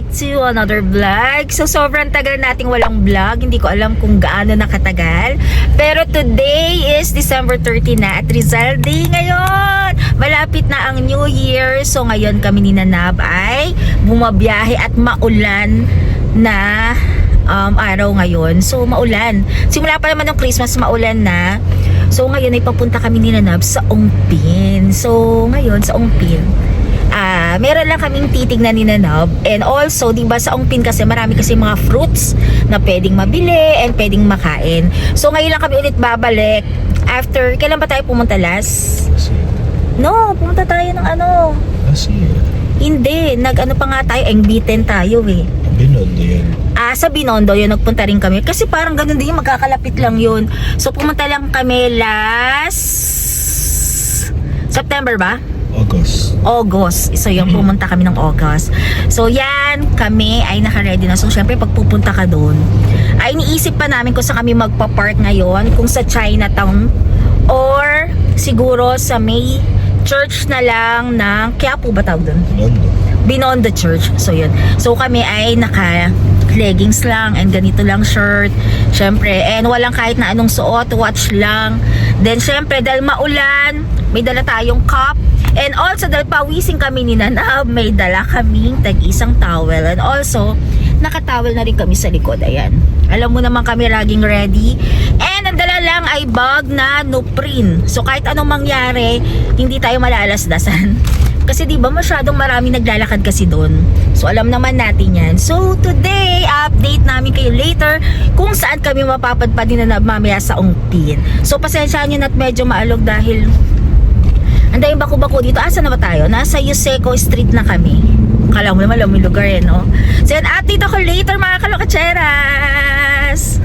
back to another vlog. So sobrang tagal nating walang vlog. Hindi ko alam kung gaano nakatagal. Pero today is December 30 na at Rizal Day ngayon. Malapit na ang New Year. So ngayon kami ni Nanab ay bumabiyahe at maulan na araw ngayon. So maulan. Simula pa naman ng Christmas, maulan na. So ngayon ay papunta kami ni Nanab sa Ongpin. So ngayon sa Ongpin, meron lang kaming titignan ni Nanab. And also, diba sa Ongpin kasi marami kasi mga fruits na pwedeng mabili and pwedeng makain. So ngayon lang kami ulit babalik. After, kailan ba tayo pumunta last? No, pumunta tayo ng ano? Last year. Hindi, nag-ano pa nga tayo, Engbitin tayo eh. Binondo yan. Sa Binondo yun, nagpunta rin kami. Kasi parang ganun din, magkakalapit lang yun. So pumunta lang kami last September ba? August. So yung pumunta kami ng August. So yan, kami ay naka-ready na. So syempre pag pupunta ka doon, ay iniisip pa namin kung saan kami magpa-park ngayon, kung sa Chinatown or siguro sa may church na lang ng Quiapo ba tawag doon? Binondo Church. So yun. So kami ay naka leggings lang and ganito lang shirt. Syempre, and walang kahit na anong suot, watch lang. Then syempre dahil maulan, may dala tayong cup. And also dahil pawising kami ni Nanab, may dala kaming tag-isang towel. And also, nakatowel na rin kami sa likod. Ayan. Alam mo naman kami laging ready. And ang dala lang ay bag na Nuprin. So kahit anong mangyari, hindi tayo malalasdasan. Kasi diba masyadong marami naglalakad kasi doon. So alam naman natin yan. So today, update namin kayo later kung saan kami mapapadpad ni Nanab mamaya sa Ongpin. So pasensya nyo na't medyo maalog dahil ang daming bako-bako dito. Asa na ba tayo? Nasa Yuseco Street na kami. Kala mo naman luming lugar eh, no? So yan, update ako later mga kalokatseras!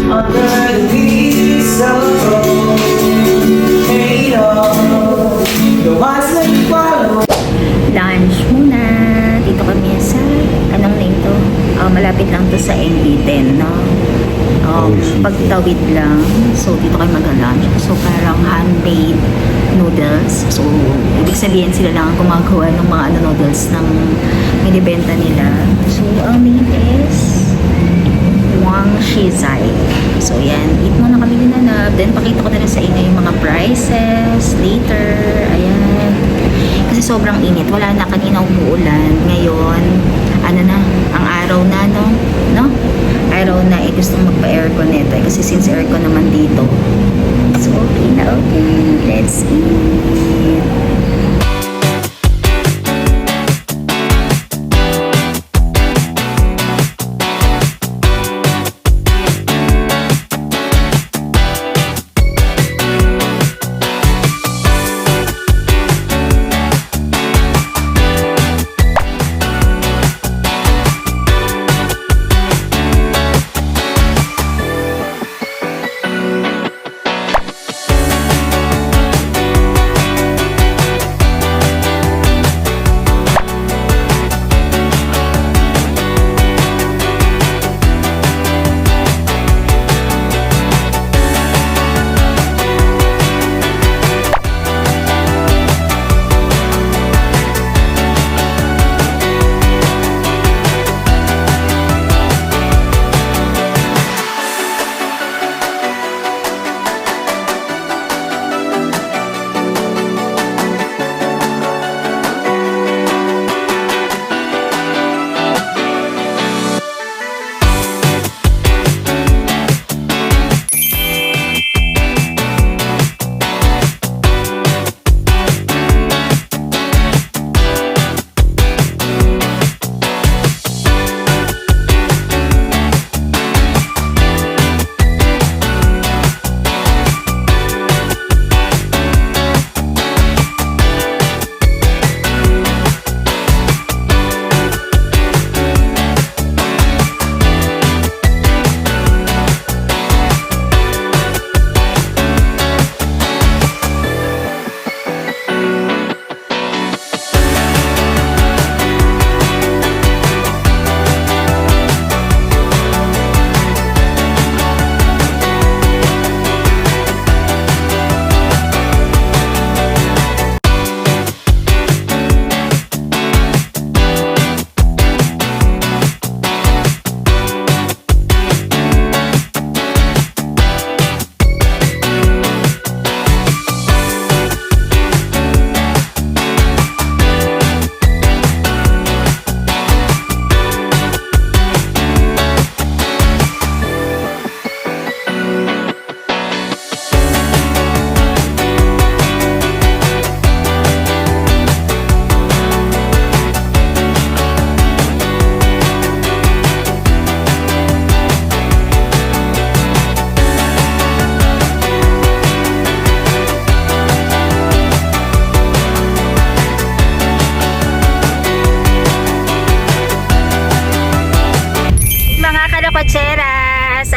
Underneath the road, hey, oh, the ones that follow. Lunch muna. Dito kami sa, anong name to? Malapit lang to sa NB10, no? Pagtawid lang. So, dito kayo mag-lunch. So, parang handmade noodles. So, ibig sabihin sila lang ang gumagawa ng mga noodles ng binibenta nila. So, ang name is Wang Shizai. So, yan. Eat muna kami dinanap. Then, pakita ko na rin sa inyo yung mga prices later. Ayan. Kasi sobrang init. Wala na kanina umuulan. Ngayon, ano na, ang araw na, no? Araw na, gustong magpa-aircon nito. Kasi since aircon naman dito. So, okay na, okay. Let's eat.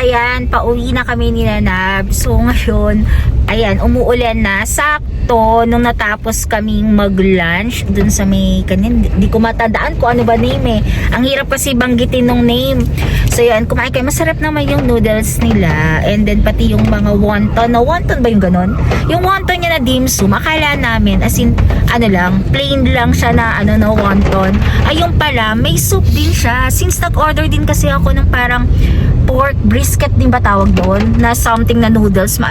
Ayan, pauwi na kami ni Nanab. So ngayon, ayan, umuulan na. Sakto, nung natapos kaming mag-lunch dun sa may kanin, di ko matandaan kung ano ba name eh. Ang hirap kasi banggitin nung name. So yan, kumain kayo. Masarap naman yung noodles nila. And then pati yung mga wonton. Na wonton ba yung ganon? Yung wonton niya na dim sum, akala namin, as in, ano lang, plain lang siya na, ano, na wonton. Ayun pala, may soup din siya. Since nag-order din kasi ako ng parang pork brisket din ba tawag doon, na something na noodles,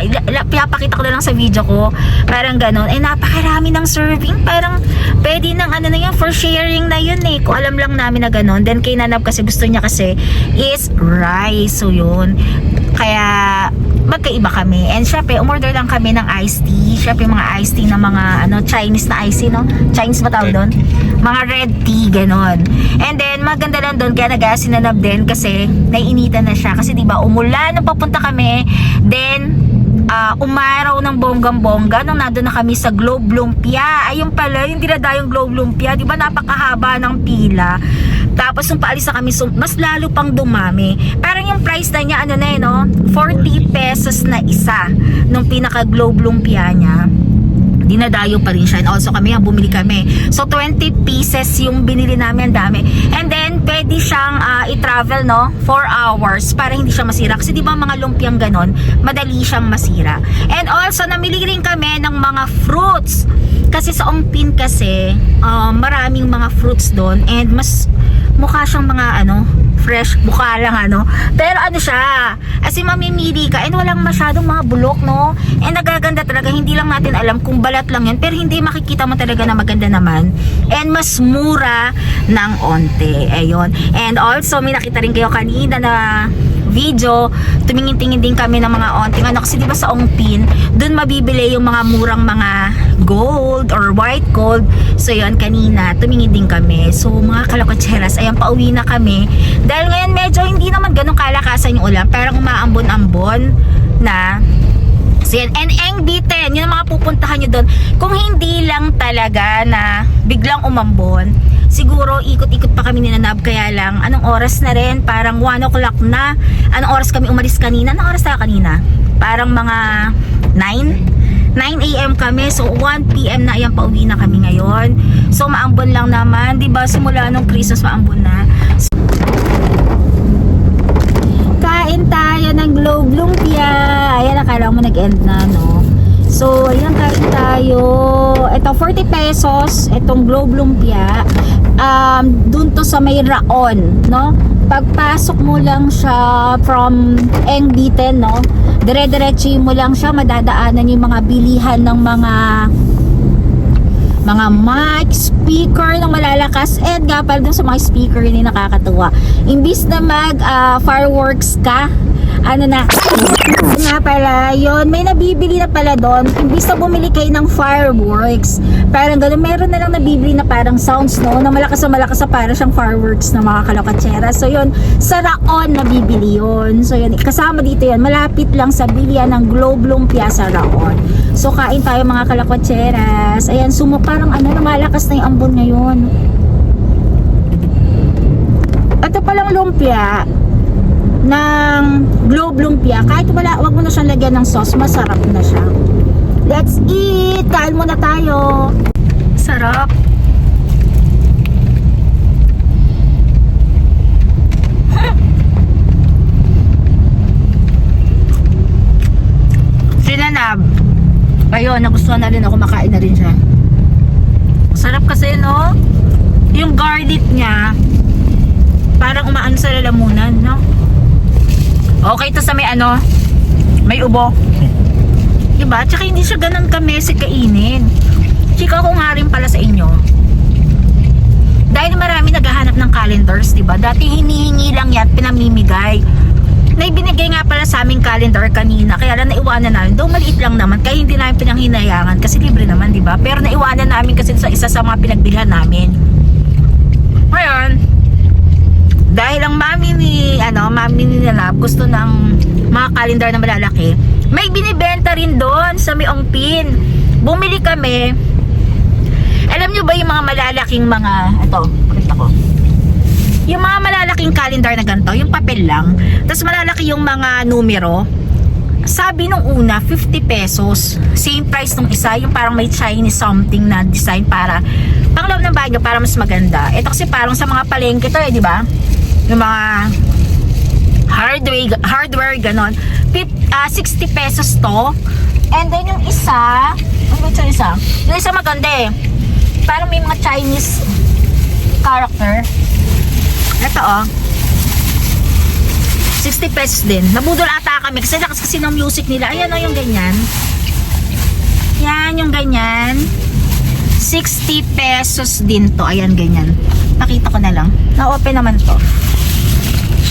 pinapakita ko na lang sa video ko, parang ganon, eh napakarami ng serving, parang pwede ng ano na yun, for sharing na yun eh, kung alam lang namin na ganon. Then kay Nanab kasi gusto niya kasi is rice, so yun, kaya magkaiba kami. And syempre, umorder lang kami ng iced tea. Syempre, mga iced tea na mga, ano, Chinese na iced tea, no? Chinese ba tawag doon? Mga red tea, ganon. And then, maganda lang doon, kaya nag-aasin na din kasi naiinitan na siya. Kasi diba, umulan nung papunta kami. Then, umaraw ng bonggang-bongga nung nandun na kami sa Globe Lumpia. Ayun pala, yung dinadayong Globe Lumpia. Diba, napakahaba ng pila. Tapos, nung paalis na kami, mas lalo pang dumami. Parang yung price price na niya, ano na no? 40 pesos na isa. Nung pinaka Globe Lumpia niya, dinadayo pa rin siya. And also kami, bumili kami. So 20 pieces yung binili namin, dami. And then pwede siyang i-travel, no, 4 hours para hindi siya masira. Kasi di ba mga lumpiang ganon, madali siyang masira. And also namili rin kami ng mga fruits. Kasi sa Ongpin kasi, maraming mga fruits doon. And mas mukha siyang mga fresh, mukha lang pero siya, as in mamimili ka and walang masyadong mga bulok, no, and nagaganda talaga. Hindi lang natin alam kung balat lang yan, pero hindi makikita mo talaga na maganda naman, and mas mura ng onte. Ayun. And also may nakita rin kayo kanina na video, tumingin-tingin din kami ng mga onting kasi diba sa Ongpin dun mabibili yung mga murang mga gold or white gold. So yun, kanina tumingin din kami. So mga kalakotseras, ayan, pauwi na kami dahil ngayon medyo hindi naman ganun kalakasan yung ulan, parang umaambon-ambon na. So yan, and Engbitin, yun ang mga pupuntahan nyo doon. Kung hindi lang talaga na biglang umambon, siguro ikot-ikot pa kami ni Nanab. Kaya lang, anong oras na rin? Parang 1 o'clock na. Anong oras kami umalis kanina? Anong oras tayo kanina? Parang mga 9 a.m. kami. So 1 p.m. na, ayan, pauwi na kami ngayon. So maambon lang naman, diba? Simula nung Christmas maambon na. So, kain tayo ng Globe Lumpia. Ayan, akala mo nag-end na, no? So, ayan, kain tayo. Ito, 40 pesos. Itong Globe Lumpia. Dun to sa may Raon, no? Pagpasok mo lang siya from Engbitin, no? Dire-diretso mo lang siya. Madadaanan yung mga bilihan ng mga mic, speaker ng malalakas, and nga pala dun sa mga speaker ni nakakatuwa. Imbis na mag fireworks ka, nga pala yun, may nabibili na pala doon. Imbis na bumili kayo ng fireworks, parang gano'n, meron na lang nabibili na parang sounds, no, na malakas na para siyang fireworks na mga kalokatsera. So yun, sa Raon nabibili yun. So yun, kasama dito yun, malapit lang sa bilihan ng Globe Lumpia sa Raon. So kain tayo mga kalakotseras. Ayan, parang lumalakas na yung ambon ngayon. Ito palang lumpia ng Globe Lumpia, kahit wag mo na siyang lagyan ng sauce, masarap na siya. Let's eat! Kain muna tayo. Sarap. Sinanab. Ayun, nagustuhan na rin ako, makain na rin siya. Sarap kasi, no? Yung garlic niya parang umaan sa lalamunan, no? Okay to sa may may ubo. Diba? Tsaka hindi siya ganun kamesi kainin. Chika ko nga rin pala sa inyo. Dahil marami naghahanap ng calendars, diba? Dati hinihingi lang yan, pinamimigay. Naibinigay nga pala sa aming calendar kanina, kaya lang naiwanan namin. Though maliit lang naman, kaya hindi namin pinanghinayangan kasi libre naman, diba? Pero naiwanan namin kasi sa isa sa mga pinagbilhan namin. Ngayon, dahil ang mami ni Nanab gusto ng mga calendar na malalaki, may binibenta rin doon sa may Ongpin. Bumili kami. Alam nyo ba yung mga malalaking pakita ko. Yung mga malalaking calendar na ganito, yung papel lang, tapos malalaki yung mga numero. Sabi nung una, 50 pesos. Same price nung isa, yung parang may Chinese something na design para pangloob ng bago, para mas maganda. Ito kasi parang sa mga palengke to, di ba? Yung mga hardware ganon. 60 pesos to. And then yung isa, yung isa maganda eh. Parang may mga Chinese character. Ito 60 pesos din. Nabudol ata kami kasi lakas kasi ng music nila. Ayan yung ganyan. Yan yung ganyan. 60 pesos din to. Ayan, ganyan. Pakita ko na lang. Na-open naman to.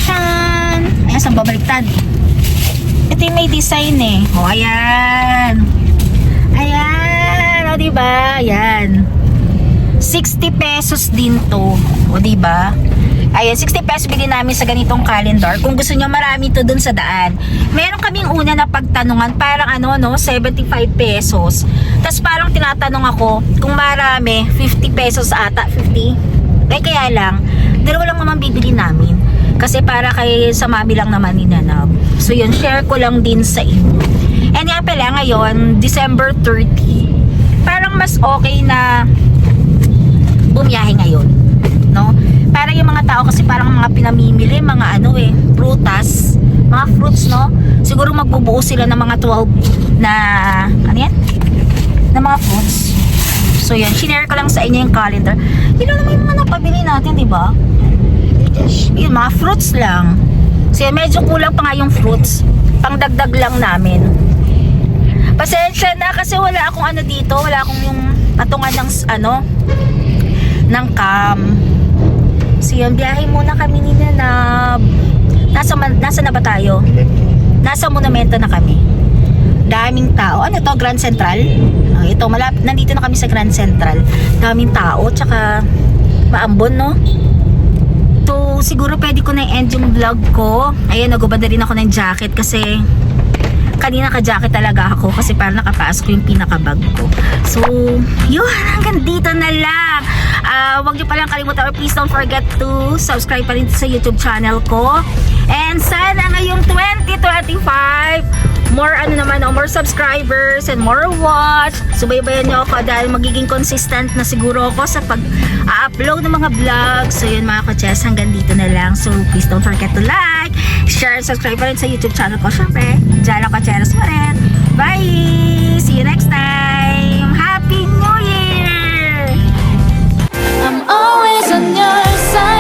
Shan! Ayan, saan babaliktad? Ito yung may design eh. O, ayan. Ayan. O, diba? Ayan. 60 pesos din to. O, diba? Ayan, 60 pesos bilhin namin sa ganitong calendar. Kung gusto nyo, marami to dun sa daan. Meron kaming una na pagtanungan, parang 75 pesos. Tapos parang tinatanong ako, kung marami, 50 pesos ata, 50. Eh kaya lang, dalawa lang naman bibili namin. Kasi para kay sa mami lang naman ni Nanab. So yun, share ko lang din sa inyo. And nga pala ngayon, December 30, parang mas okay na bumiyahe ngayon, no? Para yung mga tao kasi parang mga pinamimili, mga prutas, mga fruits, no? Siguro magbubuo sila ng mga 12 na, ano yan? Na mga fruits. So yan, shinare ko lang sa inyo yung calendar. Yun lang naman yung mga napabili natin, di ba? Yun, mga fruits lang. So yan, medyo kulang pa nga yung fruits. Pangdagdag lang namin. Pasensya na kasi wala akong dito, wala akong yung patungan ng ng cam. So yun, biyahe muna kami ni Nanab. Nasa na ba tayo? Nasa monumento na kami. Daming tao. Ano to? Grand Central? Ito, nandito na kami sa Grand Central. Daming tao, tsaka maambon, no? So, siguro pwede ko na i-end yung vlog ko. Ayan, nagubad na rin ako ng jacket kasi kanina ka-jacket talaga ako kasi parang nakapasok yung pinaka-bag ko. So, yun, hanggang dito na lang. Huwag niyo palang kalimutan, or please don't forget to subscribe pa rin sa YouTube channel ko. And sana ngayong 2025, more more subscribers and more watch. Subaybayan niyo ako dahil magiging consistent na siguro ako sa pag-upload ng mga vlogs. So yun mga koches, hanggang dito na lang. So please don't forget to like, share, subscribe pa rin sa YouTube channel ko. Syempre, Jala Kocheros pa rin. Bye! See you next time! Happy New Year! I'm always on your side.